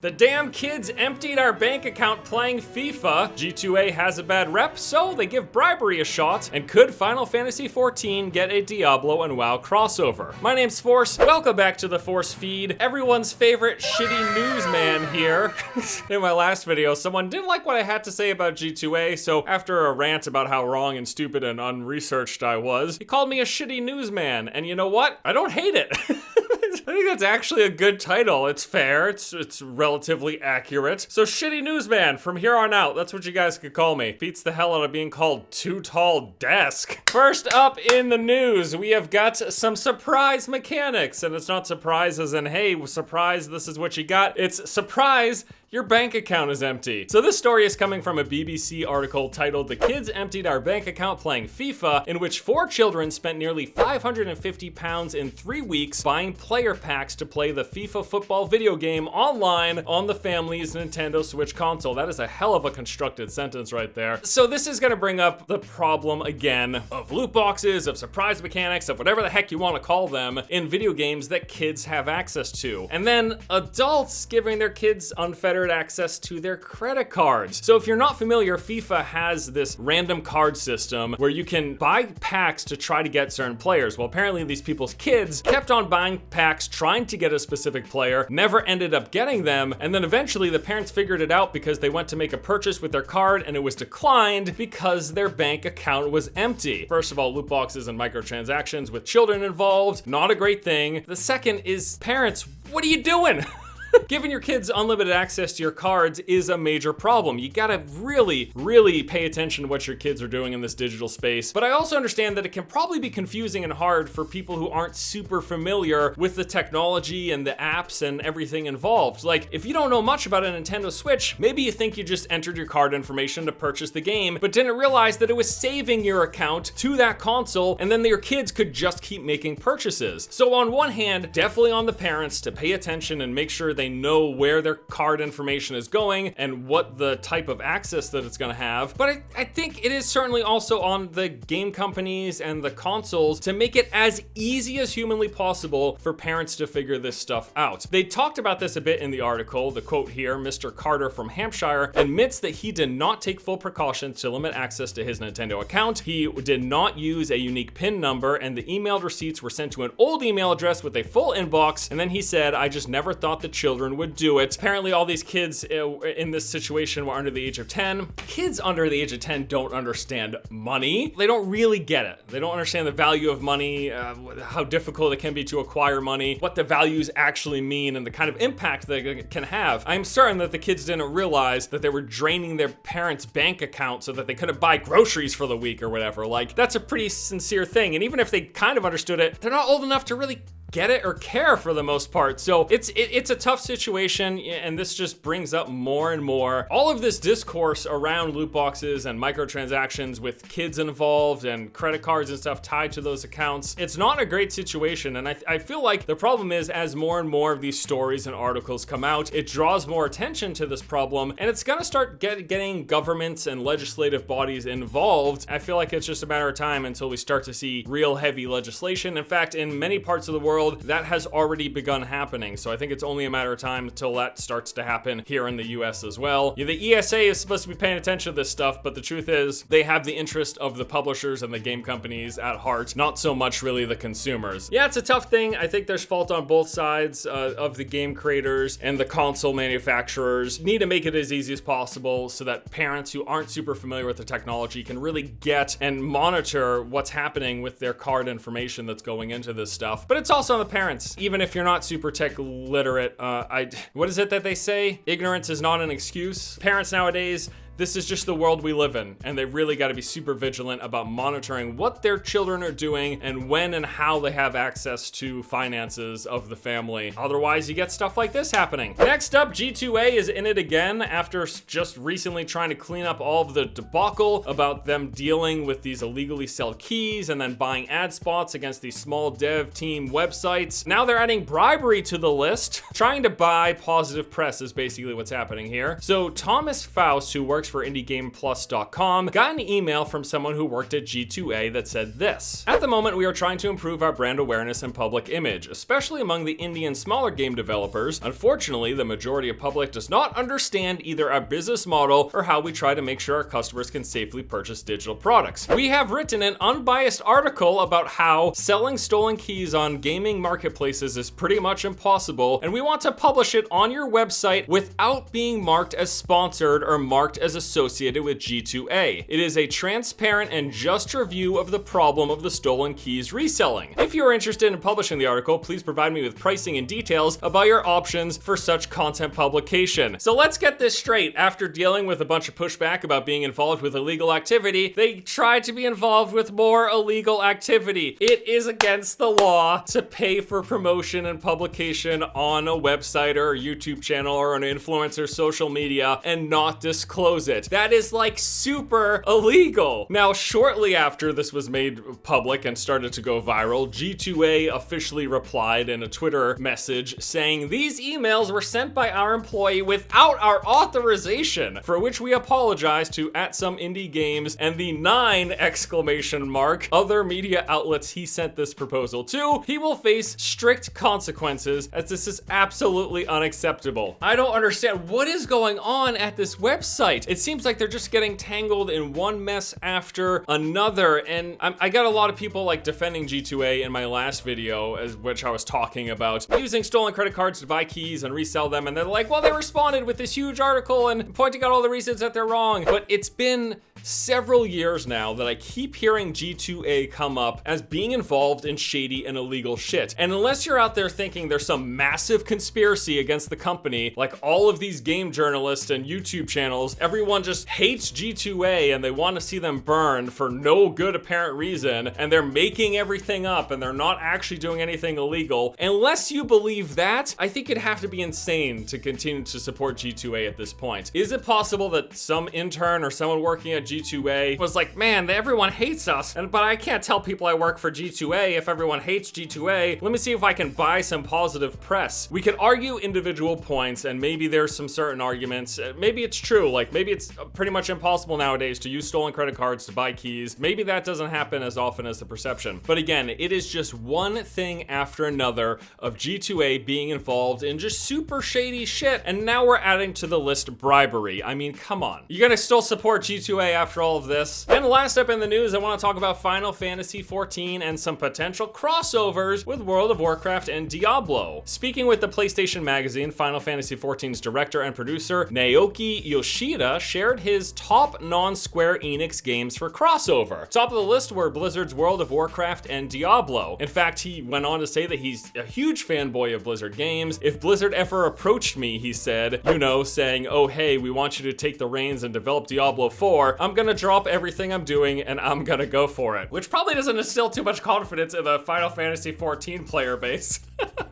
The damn kids emptied our bank account playing FIFA. G2A has a bad rep, so they give bribery a shot. And could Final Fantasy XIV get a Diablo and WoW crossover? My name's Force. Welcome back to the Force feed. Everyone's favorite shitty newsman here. In my last video, someone didn't like what I had to say about G2A, so after a rant about how wrong and stupid and unresearched I was, he called me a shitty newsman. And you know what? I don't hate it. I think that's actually a good title. It's fair, it's relatively accurate. So shitty newsman, from here on out, that's what you guys could call me. Beats the hell out of being called Too Tall Desk. First up in the news, we have got some surprise mechanics. And it's not surprise as in, hey, surprise, this is what you got. It's surprise, your bank account is empty. So this story is coming from a BBC article titled "The Kids Emptied Our Bank Account Playing FIFA," in which 4 children spent nearly £550 in 3 weeks buying player packs to play the FIFA football video game online on the family's Nintendo Switch console. That is a hell of a constructed sentence right there. So this is gonna bring up the problem again of loot boxes, of surprise mechanics, of whatever the heck you want to call them in video games that kids have access to. And then adults giving their kids unfettered access to their credit cards. So if you're not familiar, FIFA has this random card system where you can buy packs to try to get certain players. Well, apparently these people's kids kept on buying packs trying to get a specific player, never ended up getting them, and then eventually the parents figured it out because they went to make a purchase with their card and it was declined because their bank account was empty. First of all, loot boxes and microtransactions with children involved, not a great thing. The second is, parents, what are you doing? Giving your kids unlimited access to your cards is a major problem. You gotta really pay attention to what your kids are doing in this digital space. But I also understand that it can probably be confusing and hard for people who aren't super familiar with the technology and the apps and everything involved. Like, if you don't know much about a Nintendo Switch, maybe you think you just entered your card information to purchase the game, but didn't realize that it was saving your account to that console, and then your kids could just keep making purchases. So on one hand, definitely on the parents to pay attention and make sure they know where their card information is going and what the type of access that it's going to have. But I think it is certainly also on the game companies and the consoles to make it as easy as humanly possible for parents to figure this stuff out. They talked about this a bit in the article. The quote here, Mr. Carter from Hampshire admits that he did not take full precautions to limit access to his Nintendo account. He did not use a unique PIN number, and the emailed receipts were sent to an old email address with a full inbox. And then he said, I just never thought the children would do it. Apparently all these kids in this situation were under the age of 10. Kids under the age of 10 don't understand money. They don't really get it. They don't understand the value of money, how difficult it can be to acquire money, what the values actually mean, and the kind of impact that it can have. I'm certain that the kids didn't realize that they were draining their parents' bank account so that they couldn't buy groceries for the week or whatever. Like, that's a pretty sincere thing. And even if they kind of understood it, they're not old enough to really get it or care for the most part. So it's a tough situation, and this just brings up more and more all of this discourse around loot boxes and microtransactions with kids involved and credit cards and stuff tied to those accounts. It's not a great situation, and I feel like the problem is, as more and more of these stories and articles come out, it draws more attention to this problem, and it's gonna start getting governments and legislative bodies involved. I feel like it's just a matter of time until we start to see real heavy legislation. In fact, in many parts of the world, that has already begun happening. So I think it's only a matter of time until that starts to happen here in the US as well. Yeah, the ESA is supposed to be paying attention to this stuff, but the truth is they have the interest of the publishers and the game companies at heart, not so much really the consumers. Yeah, it's a tough thing. I think there's fault on both sides of the game creators and the console manufacturers. Need to make it as easy as possible so that parents who aren't super familiar with the technology can really get and monitor what's happening with their card information that's going into this stuff. But it's also on the parents. Even if you're not super tech literate, what is it that they say? Ignorance is not an excuse. Parents nowadays, this is just the world we live in, and they really got to be super vigilant about monitoring what their children are doing and when and how they have access to finances of the family. Otherwise, you get stuff like this happening. Next up, G2A is in it again after just recently trying to clean up all of the debacle about them dealing with these illegally sold keys and then buying ad spots against these small dev team websites. Now they're adding bribery to the list. Trying to buy positive press is basically what's happening here. So Thomas Faust, who works works for IndieGamePlus.com, got an email from someone who worked at G2A that said this: "At the moment, we are trying to improve our brand awareness and public image, especially among the indie and smaller game developers. Unfortunately, the majority of public does not understand either our business model or how we try to make sure our customers can safely purchase digital products. We have written an unbiased article about how selling stolen keys on gaming marketplaces is pretty much impossible, and we want to publish it on your website without being marked as sponsored or marked as associated with G2A. It is a transparent and just review of the problem of the stolen keys reselling. If you are interested in publishing the article, please provide me with pricing and details about your options for such content publication." So let's get this straight. After dealing with a bunch of pushback about being involved with illegal activity, they tried to be involved with more illegal activity. It is against the law to pay for promotion and publication on a website or a YouTube channel or an influencer's social media and not disclose it. That is like super illegal. Now, shortly after this was made public and started to go viral, G2A officially replied in a Twitter message saying, "These emails were sent by our employee without our authorization, for which we apologize to @SomeIndieGames and the 9 exclamation mark other media outlets he sent this proposal to. He will face strict consequences as this is absolutely unacceptable." I don't understand what is going on at this website. It seems like they're just getting tangled in one mess after another, and I got a lot of people like defending G2A in my last video, as which I was talking about using stolen credit cards to buy keys and resell them, and they're like, well, they responded with this huge article and pointing out all the reasons that they're wrong. But it's been several years now that I keep hearing G2A come up as being involved in shady and illegal shit. And unless you're out there thinking there's some massive conspiracy against the company, like all of these game journalists and YouTube channels, everyone just hates G2A and they want to see them burned for no good apparent reason, and they're making everything up and they're not actually doing anything illegal. Unless you believe that, I think it'd have to be insane to continue to support G2A at this point. Is it possible that some intern or someone working at G2A was like, man, everyone hates us, but I can't tell people I work for G2A if everyone hates G2A. Let me see if I can buy some positive press. We could argue individual points, and maybe there's some certain arguments. Maybe it's true, like maybe it's pretty much impossible nowadays to use stolen credit cards to buy keys. Maybe that doesn't happen as often as the perception. But again, it is just one thing after another of G2A being involved in just super shady shit, and now we're adding to the list bribery. I mean, come on. You're gonna still support G2A after all of this? And last up in the news, I want to talk about Final Fantasy XIV and some potential crossovers with World of Warcraft and Diablo. Speaking with the PlayStation Magazine, Final Fantasy XIV's director and producer Naoki Yoshida shared his top non-Square Enix games for crossover. Top of the list were Blizzard's World of Warcraft and Diablo. In fact, he went on to say that he's a huge fanboy of Blizzard games. If Blizzard ever approached me, he said, you know, saying, oh hey, we want you to take the reins and develop Diablo 4, I'm gonna drop everything I'm doing and I'm gonna go for it. Which probably doesn't instill too much confidence in the Final Fantasy XIV player base.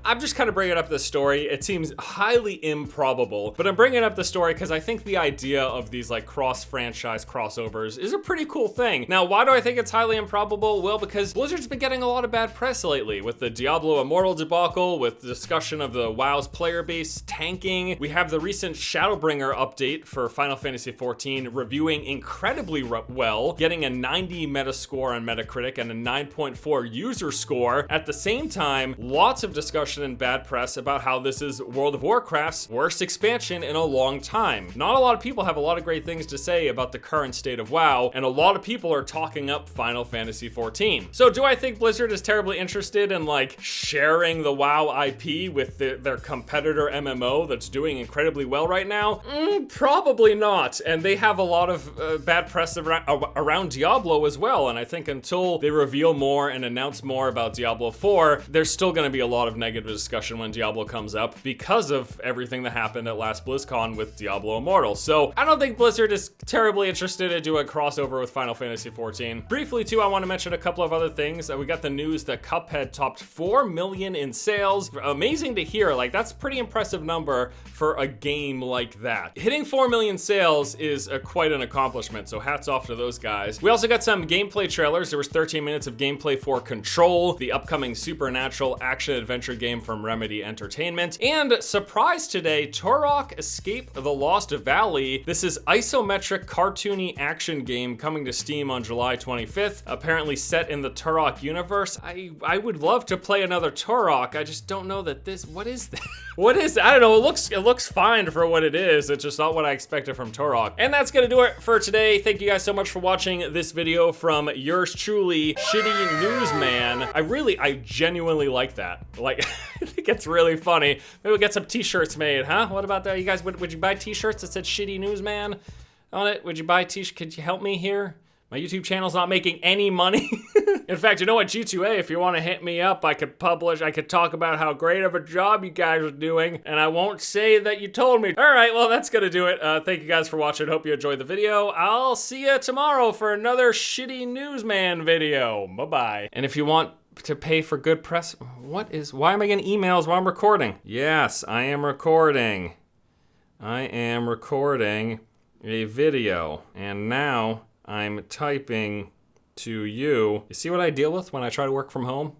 I'm just kind of bringing up this story. It seems highly improbable, but I'm bringing up the story because I think the idea of these like cross-franchise crossovers is a pretty cool thing. Now, why do I think it's highly improbable? Well, because Blizzard's been getting a lot of bad press lately with the Diablo Immortal debacle, with the discussion of the WoW's player base tanking. We have the recent Shadowbringer update for Final Fantasy XIV reviewing incredibly well, getting a 90 Metascore on Metacritic and a 9.4 user score. At the same time, lots of discussion and bad press about how this is World of Warcraft's worst expansion in a long time. Not a lot of people have a lot of great things to say about the current state of WoW, and a lot of people are talking up Final Fantasy XIV. So do I think Blizzard is terribly interested in like sharing the WoW IP with their competitor MMO that's doing incredibly well right now? Probably not. And they have a lot of bad press around Diablo as well, and I think until they reveal more and announce more about Diablo 4, there's still going to be a lot of negative discussion when Diablo comes up because of everything that happened at last BlizzCon with Diablo Immortal. So I don't think Blizzard is terribly interested in doing a crossover with Final Fantasy XIV. Briefly too, I want to mention a couple of other things. We got the news that Cuphead topped 4 million in sales. Amazing to hear. Like, that's a pretty impressive number for a game like that. Hitting 4 million sales is quite an accomplishment, so hats off to those guys. We also got some gameplay trailers. There was 13 minutes of gameplay for Control, the upcoming supernatural action-adventure action-adventure game from Remedy Entertainment. And surprise today, Turok Escape the Lost Valley. This is isometric cartoony action game coming to Steam on July 25th, apparently set in the Turok universe. I would love to play another Turok. I just don't know that what is that? What is that? I don't know, it looks fine for what it is. It's just not what I expected from Turok. And that's gonna do it for today. Thank you guys so much for watching this video from yours truly, Shitty Newsman. I genuinely like that. Like, I think it's really funny. Maybe we'll get some t-shirts made, huh? What about that? You guys, would you buy t-shirts that said Shitty Newsman on it? Would you buy t-shirts? Could you help me here? My YouTube channel's not making any money. In fact, you know what, G2A, if you want to hit me up, I could talk about how great of a job you guys are doing, and I won't say that you told me. All right, well, that's gonna do it. Thank you guys for watching. Hope you enjoyed the video. I'll see you tomorrow for another Shitty Newsman video. Bye-bye. And if you want to pay for good press, why am I getting emails while I'm recording? Yes, I am recording. I am recording a video, and now I'm typing to you. You see what I deal with when I try to work from home?